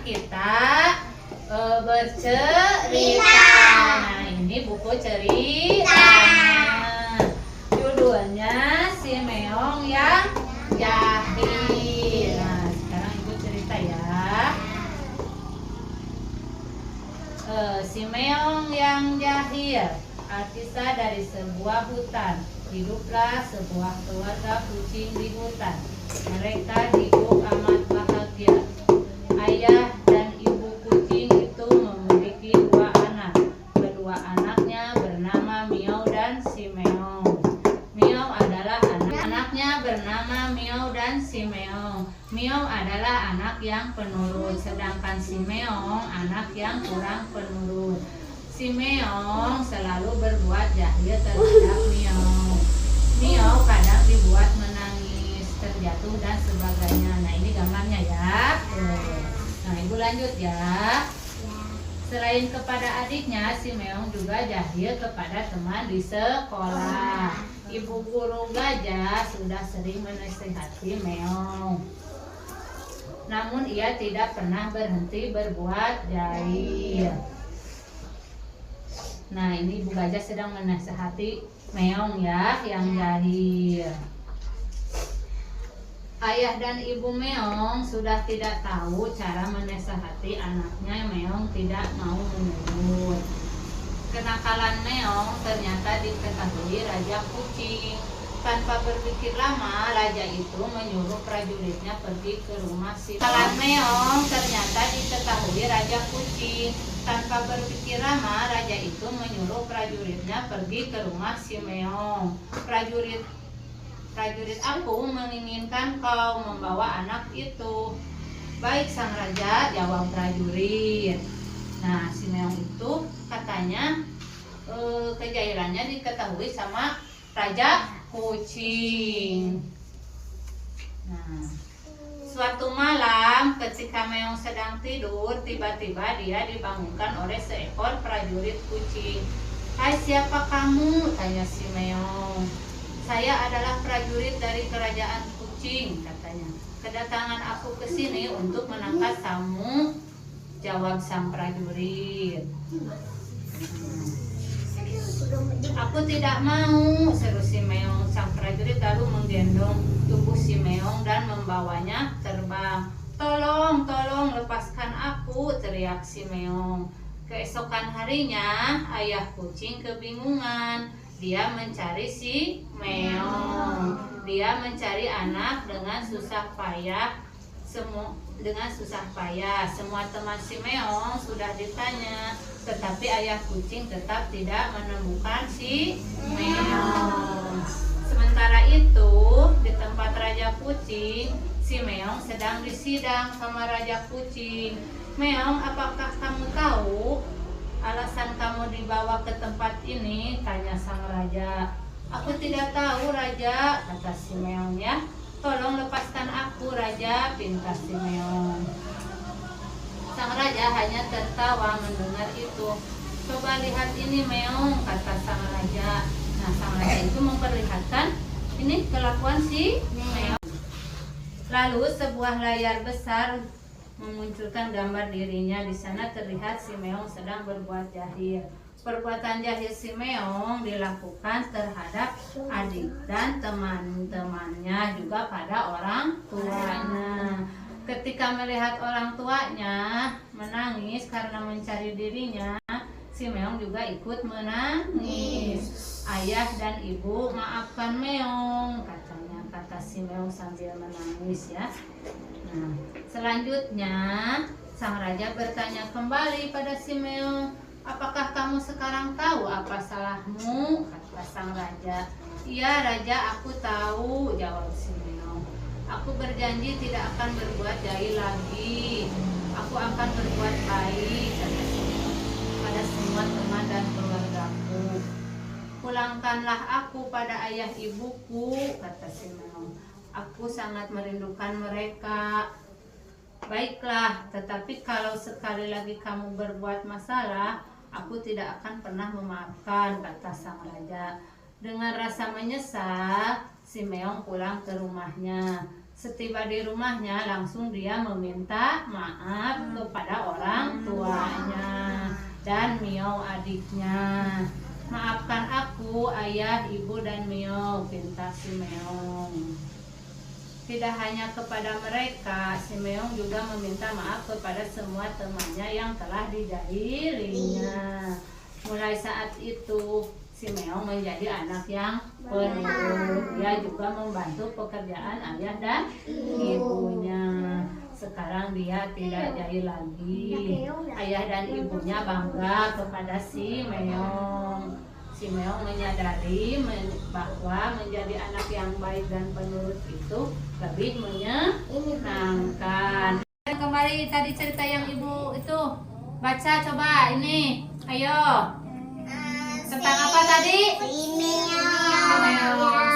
kita bercerita. Nah, ini buku cerita. Judulnya Si Meong yang Jahil. Nah, sekarang ibu cerita ya. Si Meong yang Jahil. Alkisah dari sebuah hutan. Hiduplah sebuah keluarga kucing di hutan. Mereka hidup amat bahagia. Ayah dan ibu kucing itu memiliki dua anak. Kedua anaknya bernama Miao dan Si Meong. Miao adalah anaknya bernama Miao dan Si Meong. Miao adalah anak yang penurut, sedangkan Si Meong anak yang kurang penurut. Si Meong selalu berbuat jahil terhadap Miao. Miao kadang dibuat menangis, terjatuh dan sebagainya. Nah, ini gambarnya ya. Nah, ibu lanjut ya. Selain kepada adiknya, si Meong juga jahil kepada teman di sekolah. Ibu guru gajah sudah sering menasihati Meong, namun ia tidak pernah berhenti berbuat jahil. Nah, ini ibu gajah sedang menasihati Meong ya, yang jahil. Ayah dan ibu Meong sudah tidak tahu cara menasihati anaknya. Meong tidak mau menurut. Kenakalan Meong ternyata diketahui Raja Kucing. Tanpa berpikir lama, raja itu menyuruh prajuritnya pergi ke rumah si Kenakalan Meong ternyata diketahui Raja Kucing. Tanpa berpikir lama, raja itu menyuruh prajuritnya pergi ke rumah si Meong. Prajurit aku menginginkan kau membawa anak itu. Baik sang raja, jawab prajurit. Nah, si Meong itu katanya kejahilannya diketahui sama Raja Kucing. Nah, suatu malam ketika Meong sedang tidur, tiba-tiba dia dibangunkan oleh seekor prajurit kucing. "Hai, siapa kamu?" tanya si Meong. "Saya adalah prajurit dari kerajaan kucing," katanya. "Kedatangan aku ke sini untuk menangkap kamu," jawab sang prajurit. "Aku tidak mau," seru si Meong. Sang prajurit lalu menggendong tubuh si Meong dan membawanya terbang. "Tolong, tolong lepaskan aku," teriak si Meong. Keesokan harinya, ayah kucing kebingungan. Dia mencari si Meong. Dia mencari anak dengan susah payah. Semua teman si Meong sudah ditanya, tetapi ayah kucing tetap tidak menemukan si Meong. Sementara itu, di tempat Raja Kucing, si Meong sedang disidang sama Raja Kucing. "Meong, apakah kamu tahu alasan kamu dibawa ke tempat ini?" tanya sang raja. "Aku tidak tahu, Raja," kata si Meong ya. "Tolong lepaskan aku, Raja," pinta si Meong. Sang raja hanya tertawa mendengar itu. "Coba lihat ini, Meong," kata sang raja. Nah, sang raja itu memperlihatkan ini kelakuan si Meong. Lalu sebuah layar besar memunculkan gambar dirinya. Di sana terlihat si Meong sedang berbuat jahil. Perbuatan jahil si Meong dilakukan terhadap adik dan teman-temannya, juga pada orang tuanya. Ketika melihat orang tuanya menangis karena mencari dirinya, si Meong juga ikut menangis. "Ayah dan ibu, maafkan Meong," katanya, kata si Meong sambil menangis ya. Nah, selanjutnya sang raja bertanya kembali pada si Meong. "Apakah kamu sekarang tahu apa salahmu?" kata sang raja. "Iya, Raja, aku tahu," jawab si Meong. "Aku berjanji tidak akan berbuat jahil lagi. Aku akan berbuat baik," kata si Meong, "pada semua teman dan keluargaku. Pulangkanlah aku pada ayah ibuku," kata si Meong. "Aku sangat merindukan mereka." "Baiklah, tetapi kalau sekali lagi kamu berbuat masalah, aku tidak akan pernah memaafkan," kata sang raja. Dengan rasa menyesal, si Meong pulang ke rumahnya. Setiba di rumahnya langsung dia meminta maaf kepada orang tuanya dan Mio adiknya. Maafkan aku ayah, ibu dan Mio, pinta si Meong. Tidak hanya kepada mereka, si Meong juga meminta maaf kepada semua temannya yang telah dijahilinya. Mulai saat itu si Meong menjadi anak yang penurut. Dia juga membantu pekerjaan ayah dan ibunya. Sekarang dia tidak jahil lagi. Ayah dan ibunya bangga kepada si Meong. Si Meong menyadari bahwa menjadi anak yang baik dan penurut itu lebih menyenangkan. Kembali tadi cerita yang ibu itu baca, coba ini, ayo. Tentang apa tadi? Si Meong.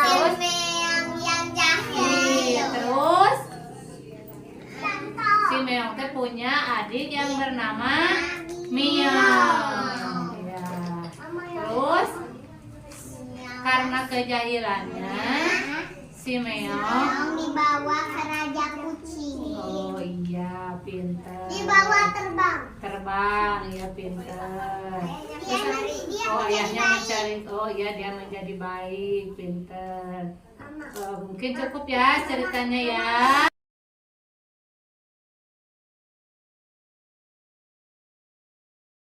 Terus? Si Meong yang jahil. Terus? Contoh. Si Meong teh punya adik yang bernama Meong. Ya. Terus? Karena kejahilannya, si Meong Meong dibawa ke Raja Kucing. oh iya, pinter. Dibawa terbang. Terbang, ya pinter. Oh ayahnya mencari, oh iya dia menjadi baik, pinter. Mungkin cukup ya ceritanya ya.